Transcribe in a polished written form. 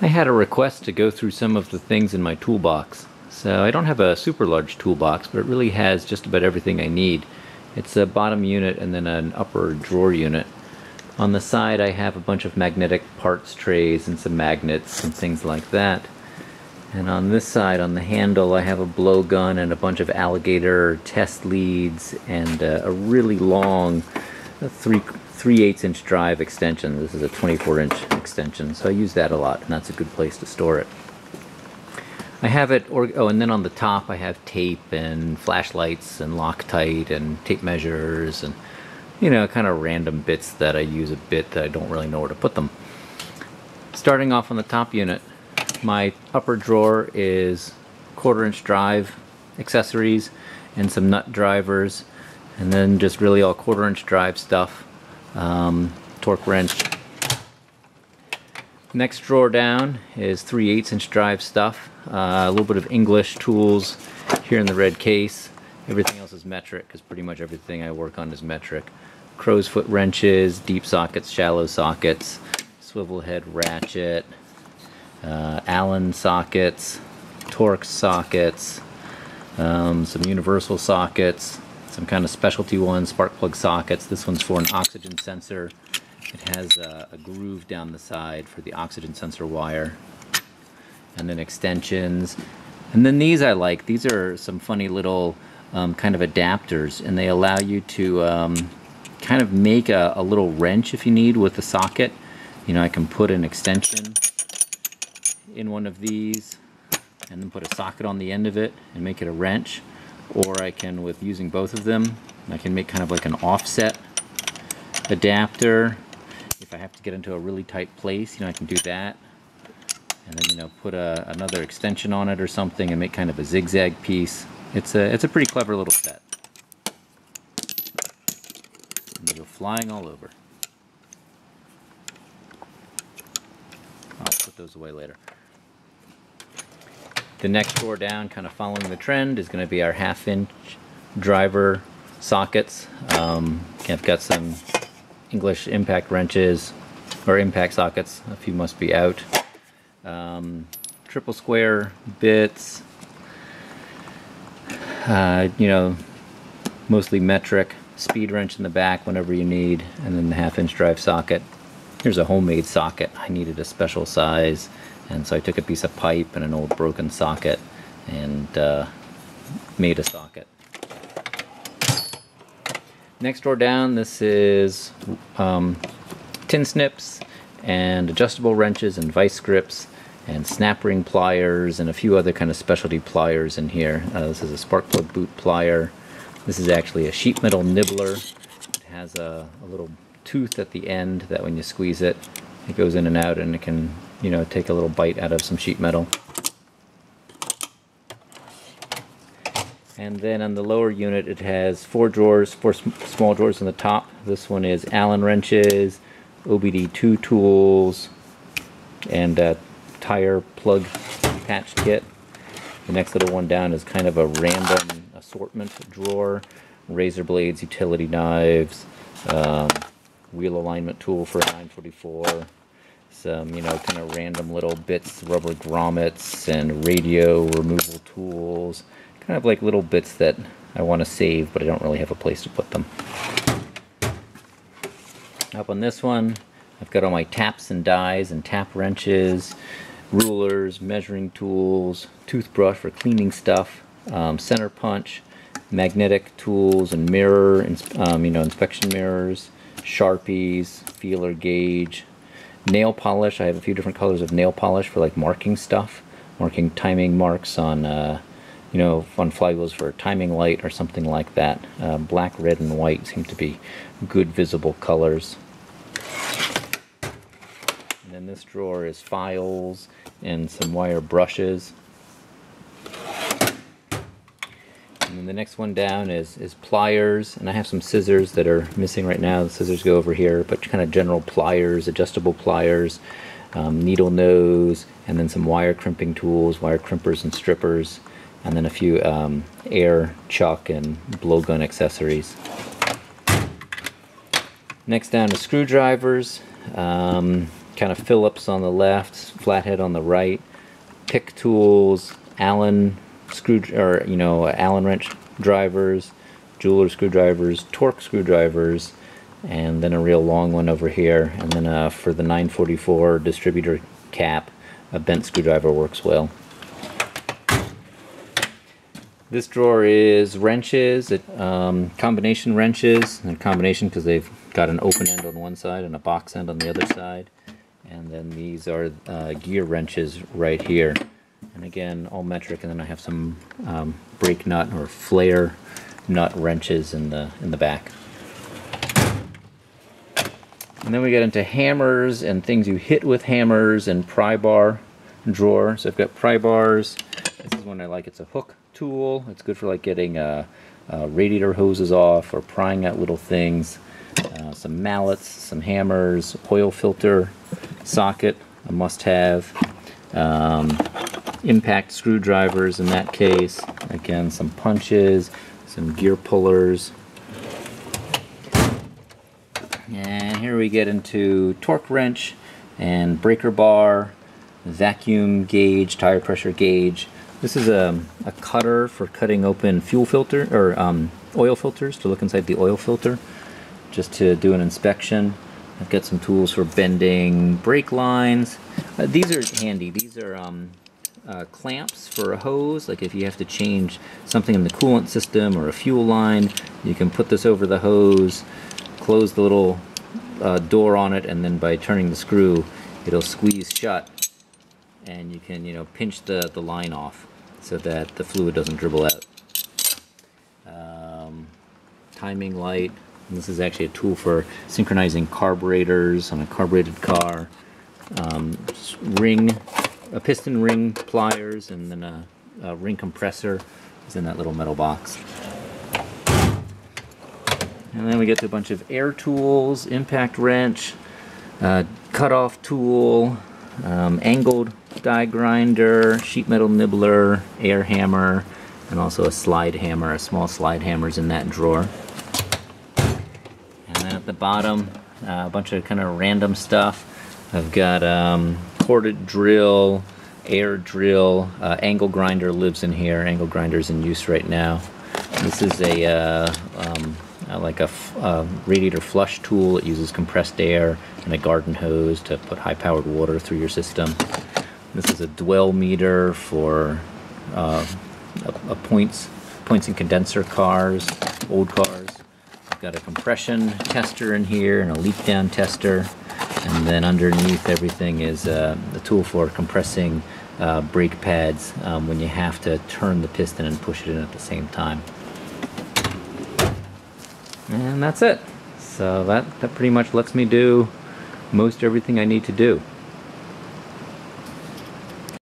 I had a request to go through some of the things in my toolbox. So I don't have a super large toolbox, but it really has just about everything I need. It's a bottom unit and then an upper drawer unit. On the side I have a bunch of magnetic parts trays and some magnets and things like that. And on this side, on the handle, I have a blowgun and a bunch of alligator test leads and a really long 3/8 inch drive extension. This is a 24-inch extension, so I use that a lot, and that's a good place to store it. I have it, and then on the top I have tape and flashlights and Loctite and tape measures and, you know, kind of random bits that I use a bit that I don't really know where to put them. Starting off on the top unit, my upper drawer is 1/4-inch drive accessories and some nut drivers, and then just really all 1/4-inch drive stuff. Torque wrench. Next drawer down is 3/8 inch drive stuff, a little bit of English tools here in the red case. Everything else is metric, because pretty much everything I work on is metric. Crow's foot wrenches, deep sockets, shallow sockets, swivel head ratchet, Allen sockets, Torx sockets, some universal sockets, some kind of specialty ones, spark plug sockets. This one's for an oxygen sensor. It has a groove down the side for the oxygen sensor wire. And then extensions. And then these I like. These are some funny little kind of adapters, and they allow you to kind of make a little wrench if you need with the socket. You know, I can put an extension in one of these and then put a socket on the end of it and make it a wrench. Or I can, with using both of them, I can make kind of like an offset adapter. If I have to get into a really tight place, you know, I can do that. And then, you know, put another extension on it or something and make kind of a zigzag piece. It's a pretty clever little set. And they go flying all over. I'll put those away later. The next drawer down, kind of following the trend, is going to be our 1/2-inch driver sockets. I've got some English impact wrenches, or impact sockets. A few must be out. Triple square bits. You know, mostly metric. Speed wrench in the back whenever you need, and then the 1/2-inch drive socket. Here's a homemade socket. I needed a special size, and so I took a piece of pipe and an old broken socket and made a socket. Next drawer down, this is tin snips and adjustable wrenches and vice grips and snap ring pliers and a few other kind of specialty pliers in here. This is a spark plug boot plier. This is actually a sheet metal nibbler. It has a little tooth at the end that when you squeeze it, it goes in and out, and it can, you know, take a little bite out of some sheet metal. And then on the lower unit, it has 4 drawers, 4 small drawers on the top. This one is Allen wrenches, OBD2 tools, and a tire plug patch kit. The next little one down is kind of a random assortment drawer: razor blades, utility knives, wheel alignment tool for a 944, some, you know, kind of random little bits, rubber grommets and radio removal tools, kind of like little bits that I want to save but I don't really have a place to put them. Up on this one, I've got all my taps and dies and tap wrenches, rulers, measuring tools, toothbrush for cleaning stuff, center punch, magnetic tools and mirror, you know, inspection mirrors, Sharpies, feeler gauge, nail polish. I have a few different colors of nail polish for like marking stuff, marking timing marks on, you know, on flywheels for a timing light or something like that. Black, red, and white seem to be good visible colors. And then this drawer is files and some wire brushes. And then the next one down is pliers, and I have some scissors that are missing right now. The scissors go over here, but kind of general pliers, adjustable pliers, needle nose, and then some wire crimping tools, wire crimpers and strippers, and then a few air, chuck, and blowgun accessories. Next down is screwdrivers, kind of Phillips on the left, flathead on the right, pick tools, Allen Allen wrench drivers, jeweler screwdrivers, torque screwdrivers, and then a real long one over here, and then for the 944 distributor cap, a bent screwdriver works well. This drawer is wrenches, combination wrenches, and combination because they've got an open end on one side and a box end on the other side. And then these are gear wrenches right here. And again, all metric, and then I have some brake nut or flare nut wrenches in the back. And then we get into hammers and things you hit with hammers and pry bar drawer. So I've got pry bars. This is one I like. It's a hook tool. It's good for like getting radiator hoses off or prying out little things. Some mallets, some hammers, oil filter socket, a must-have. Impact screwdrivers in that case. Again, some punches, some gear pullers. And here we get into torque wrench and breaker bar, vacuum gauge, tire pressure gauge. This is a cutter for cutting open fuel filter or oil filters, to look inside the oil filter, just to do an inspection. I've got some tools for bending brake lines. These are handy. These are clamps for a hose. Like if you have to change something in the coolant system or a fuel line, you can put this over the hose, close the little door on it, and then by turning the screw it'll squeeze shut, and you can pinch the line off so that the fluid doesn't dribble out. Timing light. And this is actually a tool for synchronizing carburetors on a carbureted car. A piston ring pliers, and then a ring compressor is in that little metal box. And then we get to a bunch of air tools, impact wrench, cutoff tool, angled die grinder, sheet metal nibbler, air hammer, and also a slide hammer. A small slide hammer's in that drawer. And then at the bottom, a bunch of kind of random stuff. I've got corded drill, air drill, angle grinder lives in here. Angle grinder's in use right now. This is like a radiator flush tool. It uses compressed air and a garden hose to put high-powered water through your system. This is a dwell meter for points and condenser cars, old cars. I've got a compression tester in here and a leak down tester. And then underneath everything is the tool for compressing brake pads when you have to turn the piston and push it in at the same time. And that's it. So that pretty much lets me do most everything I need to do.